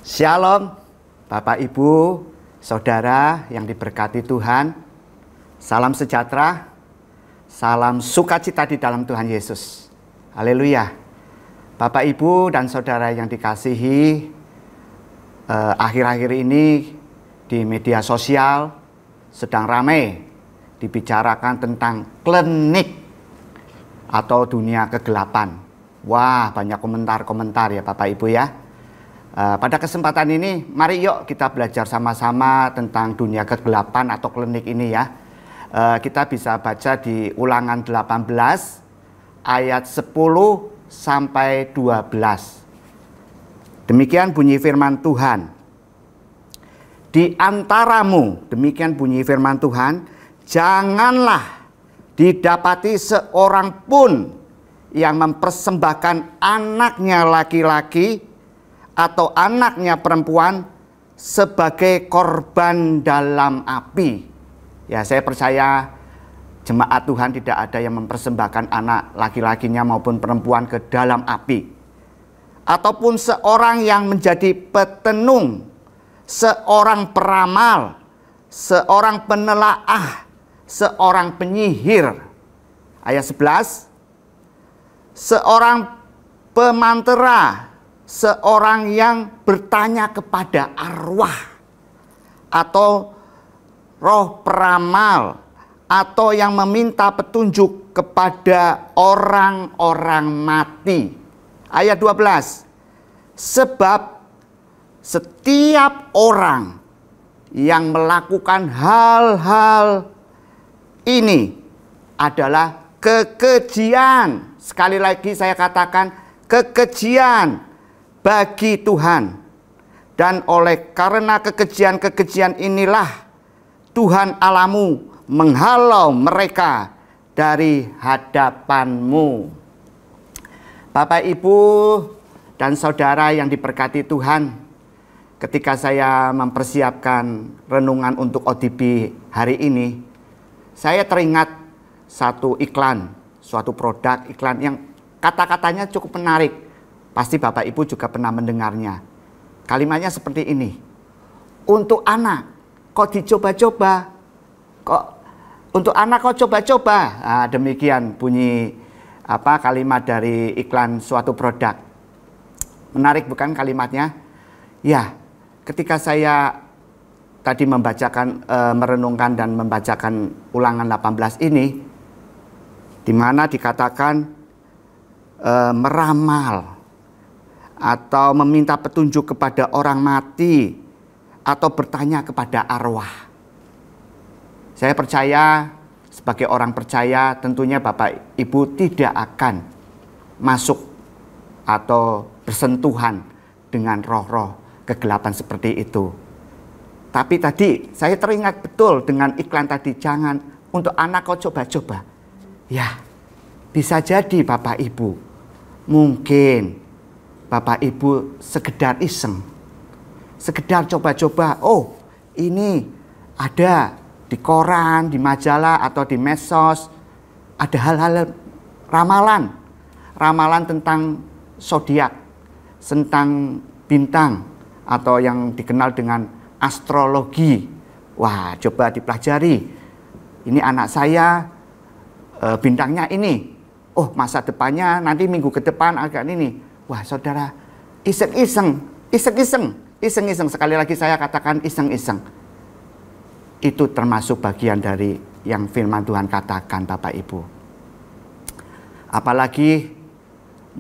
Shalom, Bapak Ibu, Saudara yang diberkati Tuhan. Salam sejahtera, salam sukacita di dalam Tuhan Yesus. Haleluya. Bapak Ibu dan Saudara yang dikasihi, akhir-akhir ini di media sosial sedang ramai dibicarakan tentang klinik atau dunia kegelapan. Wah, banyak komentar-komentar ya Bapak Ibu ya. Pada kesempatan ini, mari yuk kita belajar sama-sama tentang dunia kegelapan atau klinik ini ya. Kita bisa baca di Ulangan 18 ayat 10 sampai 12. Demikian bunyi firman Tuhan. Di antaramu, demikian bunyi firman Tuhan, janganlah didapati seorang pun yang mempersembahkan anaknya laki-laki atau anaknya perempuan sebagai korban dalam api. Ya, saya percaya jemaat Tuhan tidak ada yang mempersembahkan anak laki-lakinya maupun perempuan ke dalam api. Ataupun seorang yang menjadi petenung, seorang peramal, seorang penelaah, seorang penyihir. Ayat 11, seorang pemantera, seorang yang bertanya kepada arwah atau roh peramal atau yang meminta petunjuk kepada orang-orang mati. Ayat 12. Sebab setiap orang yang melakukan hal-hal ini adalah kekejian. Sekali lagi saya katakan kekejian bagi Tuhan. Dan oleh karena kekejian-kekejian inilah Tuhan Allahmu menghalau mereka dari hadapanmu. Bapak, Ibu, dan Saudara yang diberkati Tuhan, ketika saya mempersiapkan renungan untuk ODB hari ini, saya teringat satu iklan, suatu produk iklan yang kata-katanya cukup menarik. Pasti Bapak Ibu juga pernah mendengarnya. Kalimatnya seperti ini. Untuk anak, kok dicoba-coba? Untuk anak kok coba-coba? Nah, demikian bunyi kalimat dari iklan suatu produk. Menarik bukan kalimatnya? Ya, ketika saya tadi membacakan, merenungkan dan membacakan Ulangan 18 ini, di mana dikatakan meramal atau meminta petunjuk kepada orang mati atau bertanya kepada arwah. Saya percaya sebagai orang percaya tentunya Bapak Ibu tidak akan masuk atau bersentuhan dengan roh-roh kegelapan seperti itu. Tapi tadi saya teringat betul dengan iklan tadi, jangan untuk anak kau coba-coba. Ya, bisa jadi Bapak Ibu mungkin Bapak Ibu sekedar iseng, sekedar coba-coba. Oh, ini ada di koran, di majalah atau di medsos, ada hal-hal ramalan, ramalan tentang zodiak, tentang bintang atau yang dikenal dengan astrologi. Wah, coba dipelajari. Ini anak saya bintangnya ini. Oh, masa depannya nanti minggu ke depan agak ini. Wah, saudara, iseng-iseng. Sekali lagi saya katakan iseng-iseng. Itu termasuk bagian dari yang firman Tuhan katakan, Bapak Ibu. Apalagi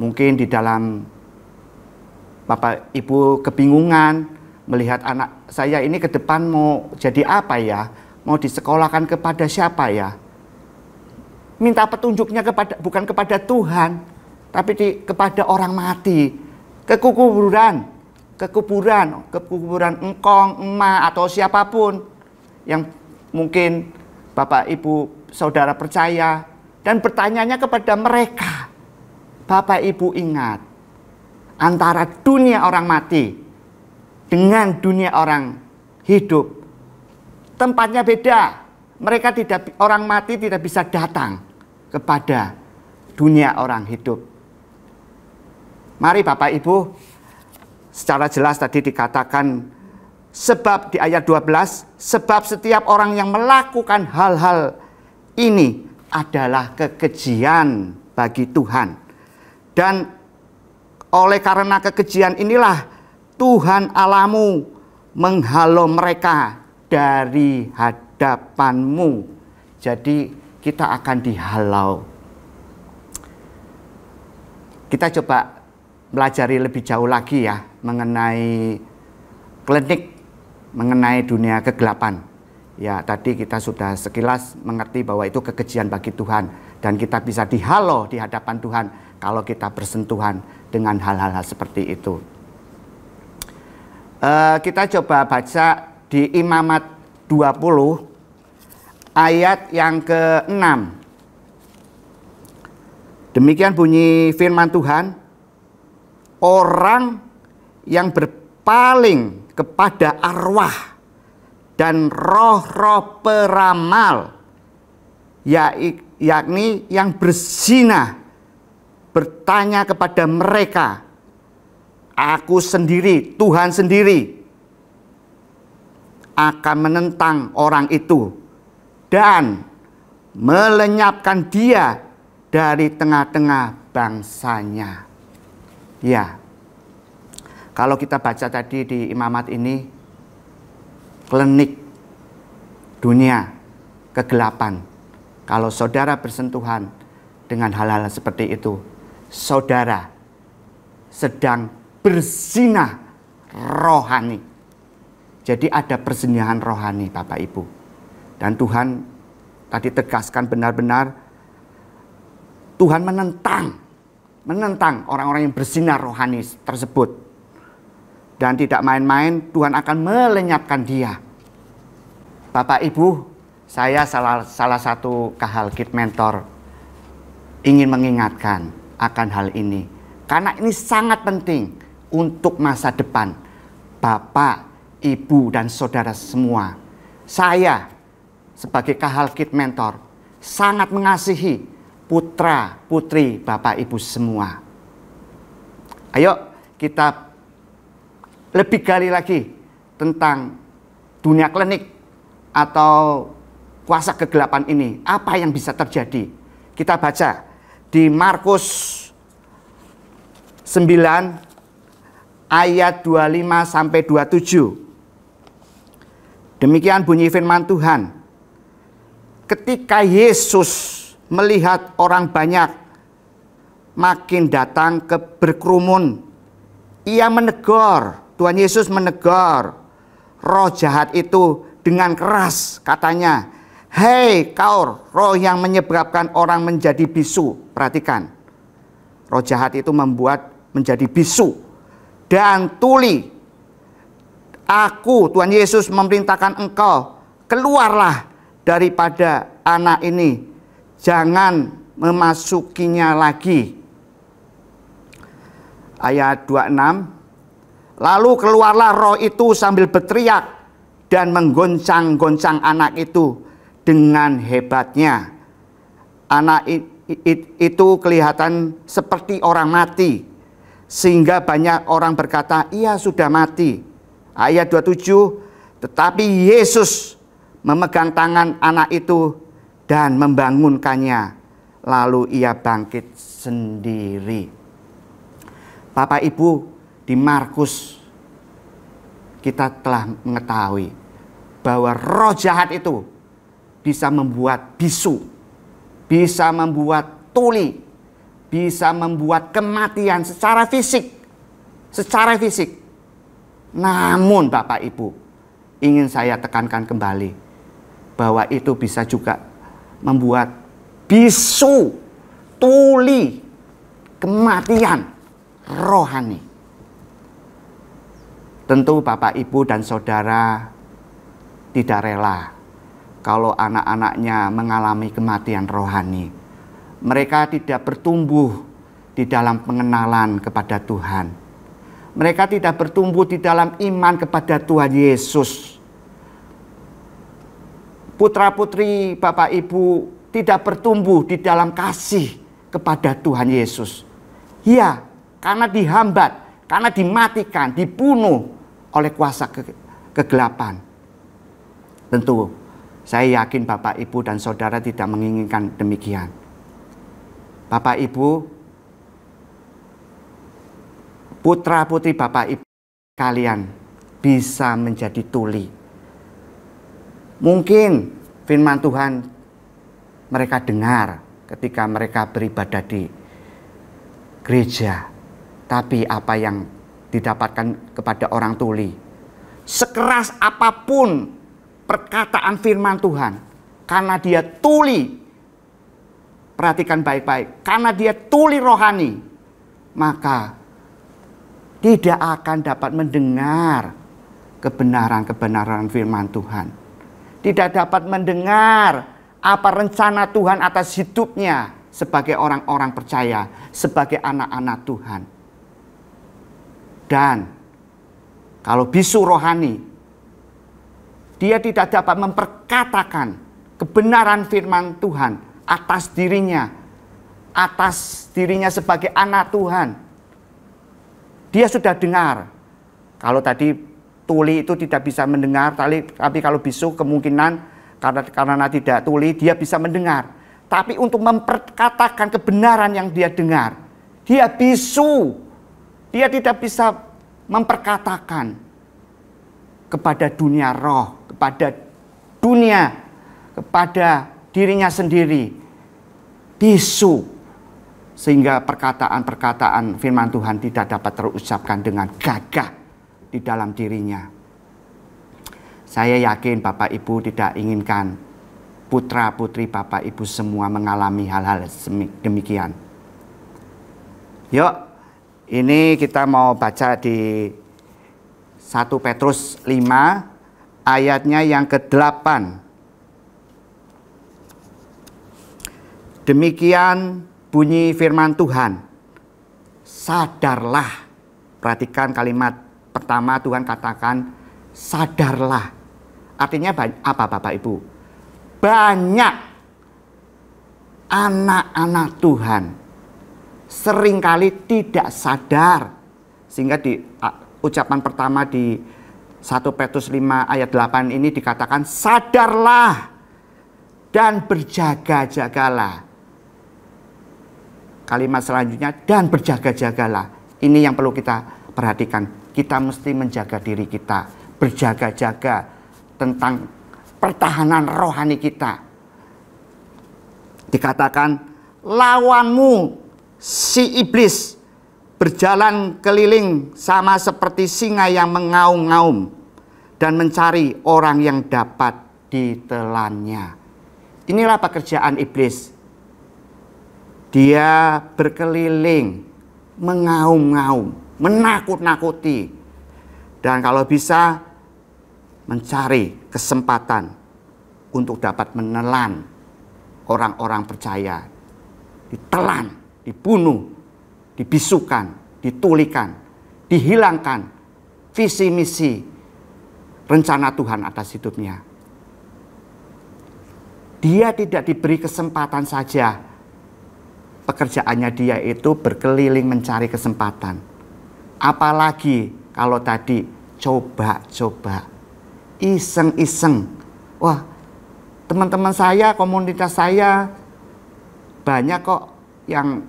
mungkin di dalam Bapak Ibu kebingungan melihat anak saya ini ke depan mau jadi apa ya? Mau disekolahkan kepada siapa ya? Minta petunjuknya bukan kepada Tuhan, tapi kepada orang mati, ke kuburan engkong, emak atau siapapun yang mungkin Bapak Ibu Saudara percaya, dan bertanyanya kepada mereka. Bapak Ibu ingat, antara dunia orang mati dengan dunia orang hidup tempatnya beda. Orang mati tidak bisa datang kepada dunia orang hidup. Mari Bapak Ibu, Secara jelas tadi dikatakan, sebab di ayat 12, sebab setiap orang yang melakukan hal-hal ini adalah kekejian bagi Tuhan. Dan oleh karena kekejian inilah Tuhan Allahmu menghalau mereka dari hadapanmu. Jadi kita akan dihalau. Kita coba pelajari lebih jauh lagi ya mengenai klinik, mengenai dunia kegelapan. Ya, tadi kita sudah sekilas mengerti bahwa itu kekejian bagi Tuhan dan kita bisa dihalau di hadapan Tuhan kalau kita bersentuhan dengan hal-hal seperti itu. Kita coba baca di Imamat 20 ayat yang ke-6. Demikian bunyi firman Tuhan, orang yang berpaling kepada arwah dan roh-roh peramal, yakni yang berzina, bertanya kepada mereka, aku sendiri, Tuhan sendiri, akan menentang orang itu dan melenyapkan dia dari tengah-tengah bangsanya. Ya, kalau kita baca tadi di Imamat ini, klinik dunia kegelapan. Kalau saudara bersentuhan dengan hal-hal seperti itu, saudara sedang berzina rohani. Jadi ada perzinahan rohani, Bapak Ibu. Dan Tuhan tadi tegaskan benar-benar, Tuhan menentang orang-orang yang berzina rohani tersebut. Dan tidak main-main, Tuhan akan melenyapkan dia. Bapak Ibu, saya salah satu Kahalkit mentor ingin mengingatkan akan hal ini. Karena ini sangat penting untuk masa depan Bapak, Ibu, dan saudara semua. Saya sebagai Kahalkit mentor sangat mengasihi putra putri Bapak Ibu semua. Ayo kita lebih gali lagi tentang dunia klinik atau kuasa kegelapan ini. Apa yang bisa terjadi? Kita baca di Markus 9 ayat 25 sampai 27. Demikian bunyi firman Tuhan. Ketika Yesus melihat orang banyak makin datang ke berkerumun, ia menegur, Tuhan Yesus menegur roh jahat itu dengan keras, katanya, hei kau roh yang menyebabkan orang menjadi bisu. Perhatikan, roh jahat itu membuat menjadi bisu dan tuli. Aku, Tuhan Yesus memerintahkan engkau, keluarlah daripada anak ini, jangan memasukinya lagi. Ayat 26, lalu keluarlah roh itu sambil berteriak dan menggoncang-goncang anak itu dengan hebatnya. Anak itu kelihatan seperti orang mati, sehingga banyak orang berkata, ia sudah mati. Ayat 27, tetapi Yesus memegang tangan anak itu dan membangunkannya, lalu ia bangkit sendiri. Bapak Ibu, di Markus kita telah mengetahui bahwa roh jahat itu bisa membuat bisu, bisa membuat tuli, bisa membuat kematian secara fisik. Namun Bapak Ibu, ingin saya tekankan kembali bahwa itu bisa juga membuat bisu, tuli, kematian rohani. Tentu Bapak Ibu dan saudara tidak rela kalau anak-anaknya mengalami kematian rohani. Mereka tidak bertumbuh di dalam pengenalan kepada Tuhan. Mereka tidak bertumbuh di dalam iman kepada Tuhan Yesus. Putra-putri Bapak Ibu tidak bertumbuh di dalam kasih kepada Tuhan Yesus. Ya, karena dihambat, karena dimatikan, dibunuh oleh kuasa kegelapan. Tentu saya yakin Bapak, Ibu, dan Saudara tidak menginginkan demikian. Bapak, Ibu, putra-putri Bapak, Ibu kalian bisa menjadi tuli. Mungkin firman Tuhan mereka dengar ketika mereka beribadah di gereja. Tapi apa yang didapatkan kepada orang tuli, sekeras apapun perkataan firman Tuhan, karena dia tuli, perhatikan baik-baik, karena dia tuli rohani, maka tidak akan dapat mendengar kebenaran-kebenaran firman Tuhan. Tidak dapat mendengar apa rencana Tuhan atas hidupnya sebagai orang-orang percaya, sebagai anak-anak Tuhan. Dan kalau bisu rohani, dia tidak dapat memperkatakan kebenaran firman Tuhan atas dirinya sebagai anak Tuhan. Dia sudah dengar. Kalau tadi tuli itu tidak bisa mendengar, tapi kalau bisu kemungkinan karena tidak tuli, dia bisa mendengar. Tapi untuk memperkatakan kebenaran yang dia dengar, dia bisu. Dia tidak bisa memperkatakan kepada dunia roh, kepada dunia, kepada dirinya sendiri. Bisu. Sehingga perkataan-perkataan firman Tuhan tidak dapat terucapkan dengan gagah di dalam dirinya. Saya yakin Bapak Ibu tidak inginkan putra-putri Bapak Ibu semua mengalami hal-hal demikian. Yuk. Ini kita mau baca di 1 Petrus 5 ayatnya yang ke-8. Demikian bunyi firman Tuhan. Sadarlah. Perhatikan kalimat pertama Tuhan katakan sadarlah. Artinya apa Bapak Ibu? Banyak anak-anak Tuhan seringkali tidak sadar, sehingga di ucapan pertama di 1 Petrus 5 ayat 8 ini dikatakan sadarlah dan berjaga-jagalah. Kalimat selanjutnya dan berjaga-jagalah. Ini yang perlu kita perhatikan. Kita mesti menjaga diri kita, berjaga-jaga tentang pertahanan rohani kita. Dikatakan lawanmu si iblis berjalan keliling sama seperti singa yang mengaum-ngaum dan mencari orang yang dapat ditelannya. Inilah pekerjaan iblis. Dia berkeliling, mengaum-ngaum, menakut-nakuti, dan kalau bisa mencari kesempatan untuk dapat menelan orang-orang percaya, ditelan, dibunuh, dibisukan, ditulikan, dihilangkan visi misi rencana Tuhan atas hidupnya. Dia tidak diberi kesempatan saja. Pekerjaannya dia itu berkeliling mencari kesempatan. Apalagi kalau tadi coba-coba, iseng-iseng. Wah, teman-teman saya, komunitas saya banyak kok yang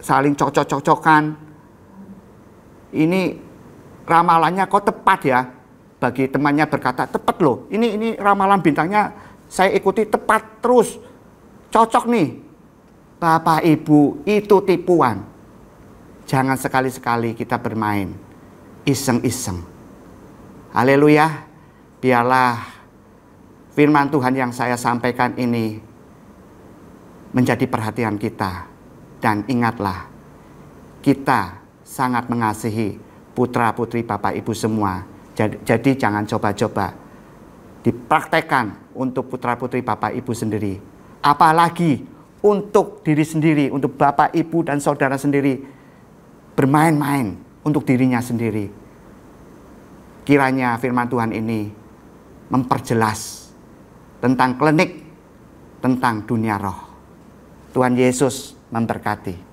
saling cocok-cocokan. Ini ramalannya kok tepat ya. Bagi temannya berkata, tepat loh. Ini ramalan bintangnya saya ikuti tepat terus. Cocok nih. Bapak Ibu, itu tipuan. Jangan sekali-sekali kita bermain iseng-iseng. Haleluya. Biarlah firman Tuhan yang saya sampaikan ini menjadi perhatian kita. Dan ingatlah, kita sangat mengasihi putra-putri Bapak Ibu semua. Jadi jangan coba-coba. Dipraktekkan untuk putra-putri Bapak Ibu sendiri. Apalagi untuk diri sendiri, untuk Bapak Ibu dan saudara sendiri. Bermain-main untuk dirinya sendiri. Kiranya firman Tuhan ini memperjelas tentang klinik, tentang dunia roh. Tuhan Yesus memberkati.